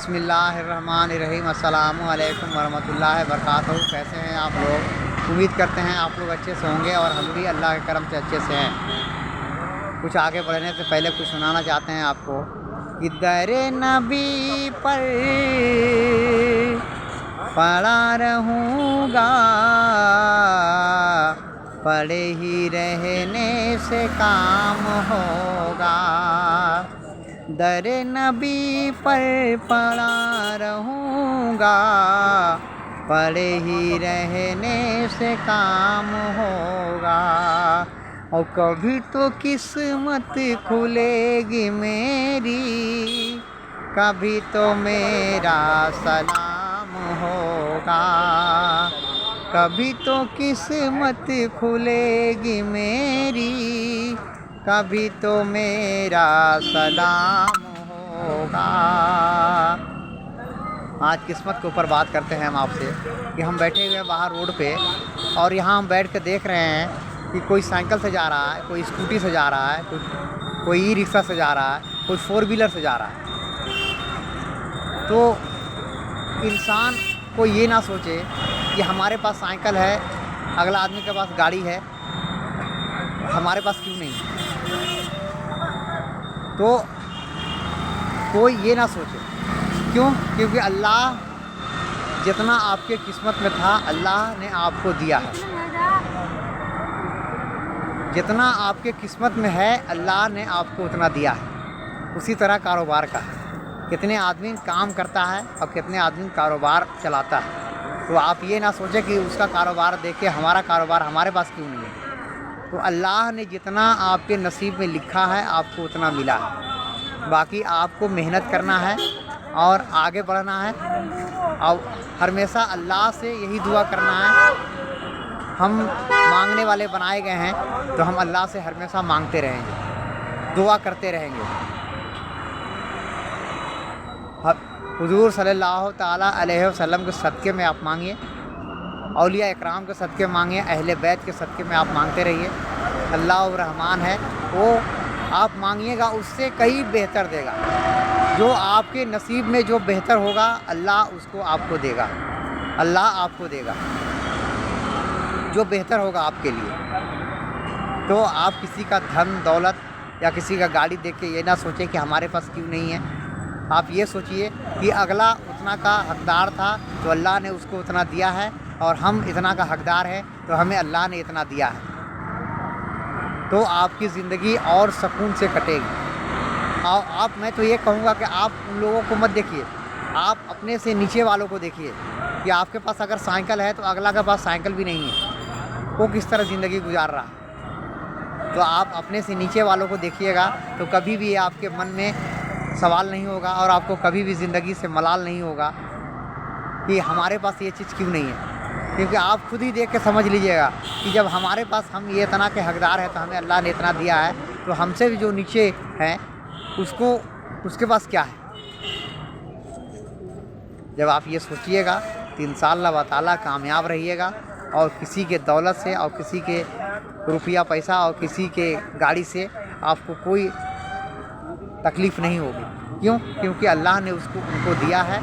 बिस्मिल्लाहिर्रहमानिर्रहीम। अस्सलाम वालेकुम वरहमतुल्लाहि वबरकातुहू। कैसे हैं आप लोग? उम्मीद करते हैं आप लोग अच्छे से होंगे और हम भी अल्लाह के करम से अच्छे से हैं। कुछ आगे बढ़ने से पहले कुछ सुनाना चाहते हैं आपको कि दरे नबी पर पड़ा रहूँगा, पड़े ही रहने से काम होगा। दर नबी पर पड़ा रहूँगा, पड़े ही रहने से काम होगा। और कभी तो किस्मत खुलेगी मेरी, कभी तो मेरा सलाम होगा। कभी तो किस्मत खुलेगी मेरी, कभी तो मेरा सलाम होगा। आज किस्मत के ऊपर बात करते हैं हम आपसे कि हम बैठे हुए हैं बाहर रोड पे और यहाँ हम बैठ कर देख रहे हैं कि कोई साइकिल से जा रहा है, कोई स्कूटी से जा रहा है, कोई ई रिक्शा से जा रहा है, कोई फोर व्हीलर से जा रहा है। तो इंसान को ये ना सोचे कि हमारे पास साइकिल है, अगला आदमी के पास गाड़ी है, हमारे पास क्यों नहीं है। तो कोई ये ना सोचे, क्यों? क्योंकि अल्लाह जितना आपके किस्मत में था अल्लाह ने आपको दिया है। जितना आपके किस्मत में है अल्लाह ने आपको उतना दिया है। उसी तरह कारोबार का है, कितने आदमी काम करता है और कितने आदमी कारोबार चलाता है। तो आप ये ना सोचें कि उसका कारोबार देख के हमारा कारोबार हमारे पास क्यों नहीं है। तो अल्लाह ने जितना आपके नसीब में लिखा है आपको उतना मिला है। बाकी आपको मेहनत करना है और आगे बढ़ना है और हमेशा अल्लाह से यही दुआ करना है। हम मांगने वाले बनाए गए हैं तो हम अल्लाह से हमेशा मांगते रहेंगे, दुआ करते रहेंगे। हुजूर सल्लल्लाहु ताला अलैहि वसल्लम के सदक़े में आप मांगिए, औलिया इकराम के सदक़े मांगिए, अहले बैत के सदक़े में आप मांगते रहिए। अल्लाह रहमान है, वो आप मांगिएगा उससे कई बेहतर देगा। जो आपके नसीब में जो बेहतर होगा अल्लाह उसको आपको देगा, अल्लाह आपको देगा जो बेहतर होगा आपके लिए। तो आप किसी का धन दौलत या किसी का गाड़ी देख के ये ना सोचें कि हमारे पास क्यों नहीं है। आप ये सोचिए कि अगला उतना का हकदार था तो अल्लाह ने उसको उतना दिया है और हम इतना का हकदार है तो हमें अल्लाह ने इतना दिया है। तो आपकी ज़िंदगी और सुकून से कटेगी। और मैं तो ये कहूँगा कि आप उन लोगों को मत देखिए, आप अपने से नीचे वालों को देखिए कि आपके पास अगर साइकिल है तो अगला के पास साइकिल भी नहीं है, वो किस तरह ज़िंदगी गुजार रहा है। तो आप अपने से नीचे वालों को देखिएगा तो कभी भी आपके मन में सवाल नहीं होगा और आपको कभी भी ज़िंदगी से मलाल नहीं होगा कि हमारे पास ये चीज़ क्यों नहीं है। क्योंकि आप खुद ही देख के समझ लीजिएगा कि जब हमारे पास हम ये इतना के हकदार हैं तो हमें अल्लाह ने इतना दिया है, तो हमसे भी जो नीचे हैं उसके पास क्या है। जब आप ये सोचिएगा तो इंशाअल्लाह ताला कामयाब रहिएगा और किसी के दौलत से और किसी के रुपया पैसा और किसी के गाड़ी से आपको कोई तकलीफ़ नहीं होगी। क्यों? क्योंकि अल्लाह ने उनको दिया है,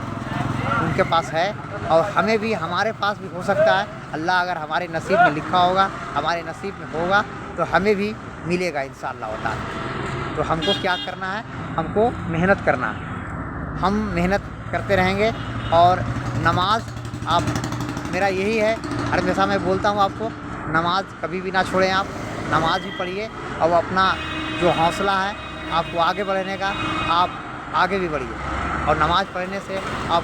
उनके पास है और हमें भी हमारे पास भी हो सकता है। अल्लाह अगर हमारे नसीब में लिखा होगा, हमारे नसीब में होगा तो हमें भी मिलेगा इंशाअल्लाह ताला। तो हमको क्या करना है? हमको मेहनत करना है। हम मेहनत करते रहेंगे और नमाज आप मेरा यही है, हमेशा मैं बोलता हूँ आपको, नमाज कभी भी ना छोड़ें। आप नमाज भी पढ़िए और अपना जो हौसला है आपको आगे बढ़ने का, आप आगे भी बढ़िए। और नमाज़ पढ़ने से आप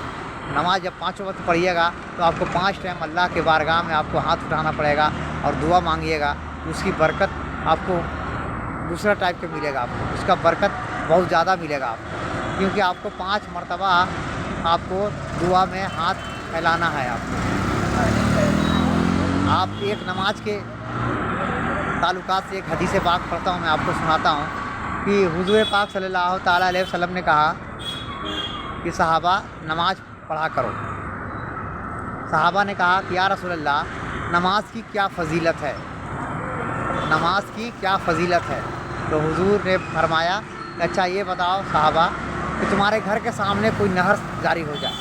नमाज जब 5 वक्त पढ़िएगा तो आपको 5 टाइम अल्लाह के बारगाह में आपको हाथ उठाना पड़ेगा और दुआ मांगिएगा। उसकी बरकत आपको दूसरा टाइप के मिलेगा, आपको उसका बरकत बहुत ज़्यादा मिलेगा आपको। क्योंकि आपको 5 मरतबा आपको दुआ में हाथ फैलाना है। आप एक नमाज के ताल्लुकात से एक हदीस पाक पढ़ता हूँ, मैं आपको सुनाता हूँ कि हुज़ूर पाक सल्लल्लाहु ताला अलैहि वसल्लम ने कहा कि सहाबा नमाज पढ़ा करो। सहाबा ने कहा कि या रसूल अल्लाह नमाज की क्या फ़जीलत है, नमाज की क्या फ़जीलत है। तो हुजूर ने फरमाया अच्छा ये बताओ साहबा کہ تمہارے گھر کے سامنے کوئی نہر جاری ہو جائے،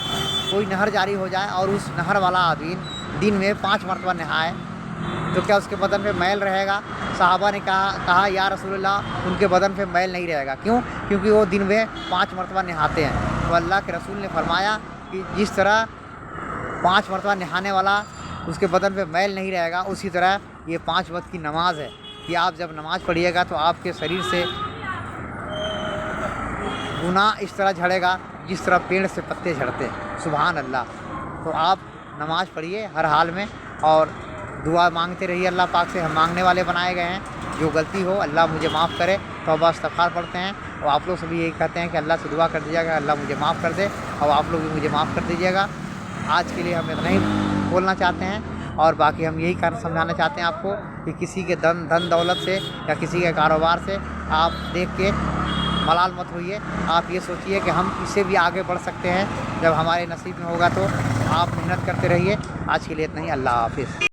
کوئی نہر جاری ہو جائے اور اس نہر والا آدمی دن میں 5 مرتبہ نہائے تو کیا اس کے بدن پہ میل رہے گا؟ صحابہ نے کہا یا رسول اللہ ان کے بدن پہ میل نہیں رہے گا، کیوں؟ کیونکہ وہ دن میں 5 مرتبہ نہاتے ہیں۔ تو اللہ کے رسول نے فرمایا کہ جس طرح 5 مرتبہ نہانے والا اس کے بدن پہ میل نہیں رہے گا، اسی طرح یہ 5 وقت کی نماز ہے کہ آپ جب نماز پڑھیے گا تو آپ کے شریر سے گناہ اس طرح جھڑے گا جس طرح پیڑ سے پتے جھڑتے ہیں۔ سبحان اللہ۔ تو آپ نماز پڑھیے ہر حال میں اور دعا مانگتے رہیے اللہ پاک سے، ہم مانگنے والے بنائے گئے ہیں۔ جو غلطی ہو اللہ مجھے معاف کرے، توبہ استغفار پڑھتے ہیں، اور آپ لوگ سبھی یہی کہتے ہیں کہ اللہ سے دعا کر دیجیے گا اللہ مجھے معاف کر دے، اور آپ لوگ بھی مجھے معاف کر دیجیے گا۔ آج کے لیے ہم اتنا ہی بولنا چاہتے ہیں، اور باقی ہم یہی سمجھانا چاہتے ہیں آپ کو کہ کسی کے دھن دولت سے یا کسی کے کاروبار سے آپ دیکھ کے ملال مت ہوئیے۔ آپ یہ سوچیے کہ ہم اس سے بھی آگے بڑھ سکتے ہیں، جب ہمارے نصیب میں ہوگا تو آپ محنت کرتے رہیے۔ آج کے لیے اتنا ہی، اللہ حافظ۔